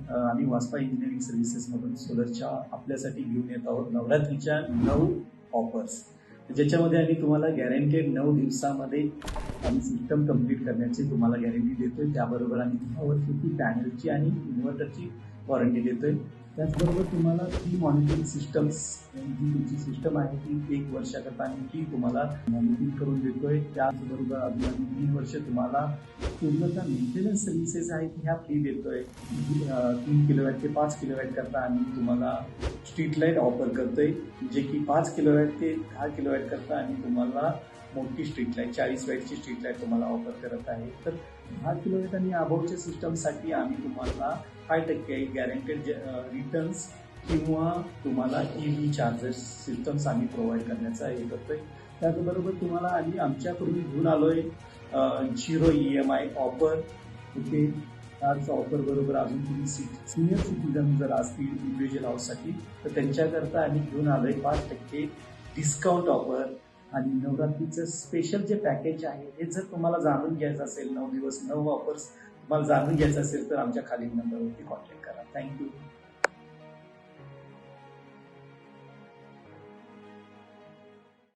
आम्ही वास्पा इंजिनिअरिंग सर्व्हिसेसमधून सोलरच्या आपल्यासाठी घेऊन येत आहोत नवरात्रीच्या 9 ऑफर्स, ज्याच्यामध्ये आम्ही तुम्हाला गॅरंटेड 9 दिवसामध्ये आम्ही सिस्टम कंप्लीट करण्याची तुम्हाला गॅरंटी देतोय। त्याबरोबर आम्ही 10 वर्षाची पॅनलची आणि इन्व्हर्टरची वॉरंटी देतोय। त्याचबरोबर तुम्हाला 3 मॉनिटरिंग सिस्टम्स, जी तुमची सिस्टम आहे ती 1 वर्षाकरता आम्ही ती तुम्हाला मॉनिटरिंग करून देतोय। त्याचबरोबर अजून आम्ही 3 वर्ष तुम्हाला पूर्णतः मेंटेनन्स सर्व्हिसेस आहेत ह्या फ्री देतोय। 3 किलोवॅट ते 5 किलोवॅट करता आम्ही तुम्हाला स्ट्रीट लाईट ऑफर करतोय, जे की 5 किलोवॅट ते 10 किलोवॅट करता आम्ही तुम्हाला मोठी स्ट्रीट लाईट 40 वॅटची स्ट्रीट लाईट तुम्हाला ऑफर करत आहे। तर 10 किलोवॅट आणि अबावच्या सिस्टमसाठी आम्ही तुम्हाला 5% गॅरंटेड रिटर्न्स किंवा तुम्हाला EV चार्जर्स सिस्टम्स आम्ही प्रोव्हाइड करण्याचा हे करतोय। त्याचबरोबर तुम्हाला आम्ही आमच्याकडून घेऊन आलोय 0 EMI ऑफर। ओके, त्याच ऑफर बरोबर अजून तुम्ही सिनियर सिटीजन जर असतील इंडिव्हिज्युअल हाऊससाठी तर त्यांच्याकरता आम्ही घेऊन आलोय 5% डिस्काउंट ऑफर। आणि नवरात्रीचं स्पेशल जे पॅकेज आहे हे जर तुम्हाला जाणून घ्यायचं असेल, 9 दिवस 9 ऑफर्स तुम्हाला जाणून घ्यायचं असेल तर आमच्या खालील नंबरवरती कॉन्टॅक्ट करा। थँक्यू।